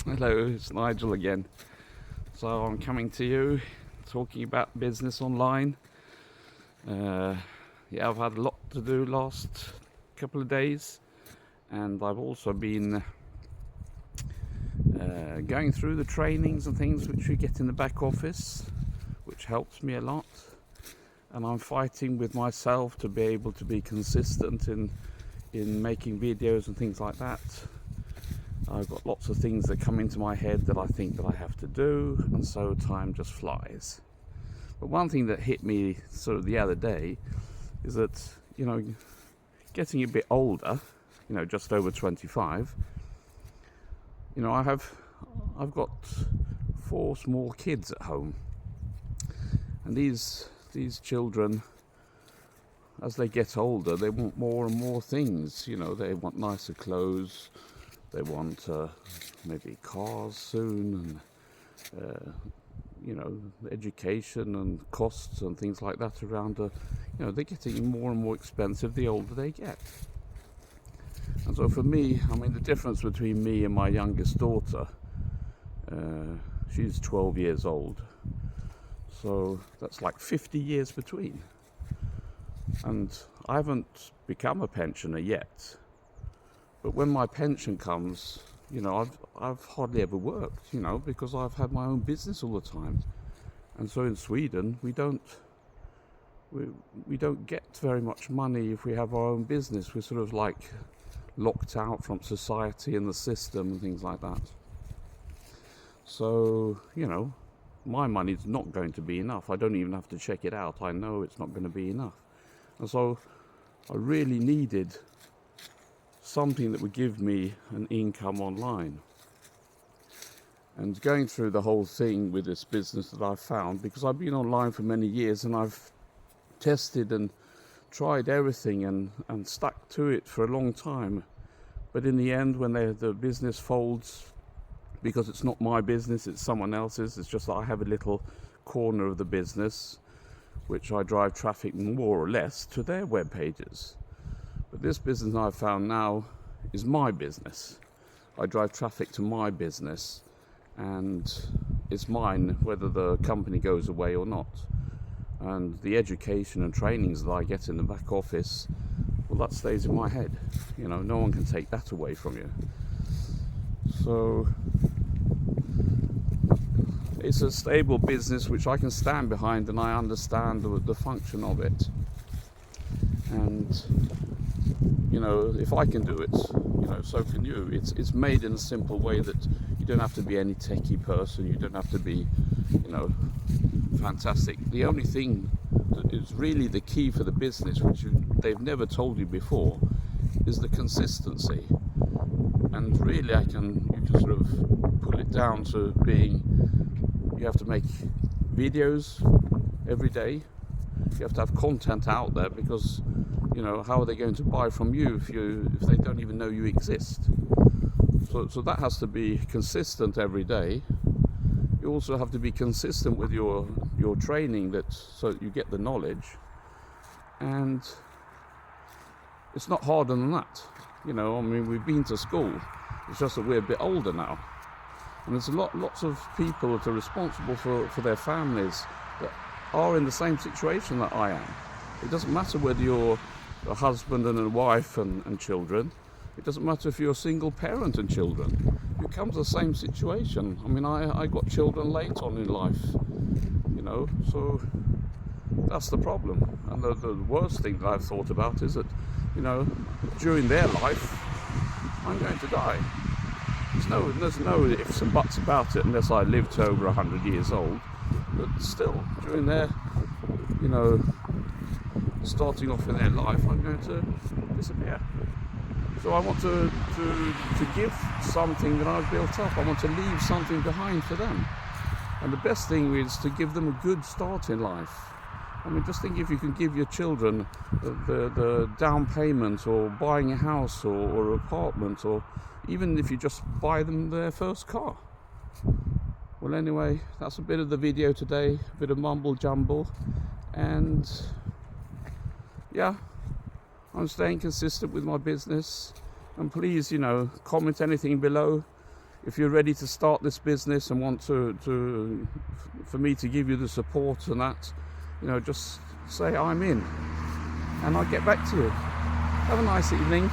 Hello, it's Nigel again. So I'm coming to you talking about business online. I've had a lot to do last couple of days, and I've also been going through the trainings and things which we get in the back office, which helps me a lot. And I'm fighting with myself to be able to be consistent in making videos and things like that. I've got lots of things that come into my head that I think that I have to do, and so time just flies. But one thing that hit me sort of the other day is that, getting a bit older, just over 25, I've got 4 small kids at home. And these children, as they get older, they want more and more things. They want nicer clothes. They want maybe cars soon, and education and costs and things like that around. They're getting more and more expensive the older they get. And so for me, the difference between me and my youngest daughter, she's 12 years old, so that's like 50 years between. And I haven't become a pensioner yet. But when my pension comes, I've hardly ever worked, because I've had my own business all the time. And so in Sweden, we don't get very much money if we have our own business. We're sort of like locked out from society and the system and things like that. So, my money's not going to be enough. I don't even have to check it out. I know it's not going to be enough. And so I really needed something that would give me an income online. And going through the whole thing with this business that I've found, because I've been online for many years and I've tested and tried everything and stuck to it for a long time. But in the end, when the business folds, because it's not my business, it's someone else's, it's just that I have a little corner of the business which I drive traffic more or less to their web pages. But this business I've found now is my business. I drive traffic to my business, and it's mine whether the company goes away or not. And the education and trainings that I get in the back office, well, that stays in my head. No one can take that away from you. So it's a stable business which I can stand behind, and I understand the function of it. And if I can do it, so can you. It's made in a simple way that you don't have to be any techie person. You don't have to be, fantastic. The only thing that is really the key for the business, which they've never told you before, is the consistency. And really, you can sort of pull it down to being, you have to make videos every day. You have to have content out there, because how are they going to buy from you if they don't even know you exist? So that has to be consistent every day. You also have to be consistent with your training, so that you get the knowledge. And it's not harder than that. We've been to school. It's just that we're a bit older now. And there's lots of people that are responsible for their families that are in the same situation that I am. It doesn't matter whether you're a husband and a wife and children. It doesn't matter if you're a single parent and children. You come to the same situation. I got children late on in life, so that's the problem. And the worst thing that I've thought about is that, during their life, I'm going to die. There's no ifs and buts about it, unless I live to over 100 years old. But still, during their, starting off in their life, I'm going to disappear. So I want to give something that I've built up. I want to leave something behind for them. And the best thing is to give them a good start in life. Just think if you can give your children the down payment, or buying a house or an apartment, or even if you just buy them their first car. Well, anyway, that's a bit of the video today, a bit of mumble jumble, and yeah, I'm staying consistent with my business. And please, comment anything below. if you're ready to start this business and want for me to give you the support and that, just say I'm in, and I'll get back to you. Have a nice evening.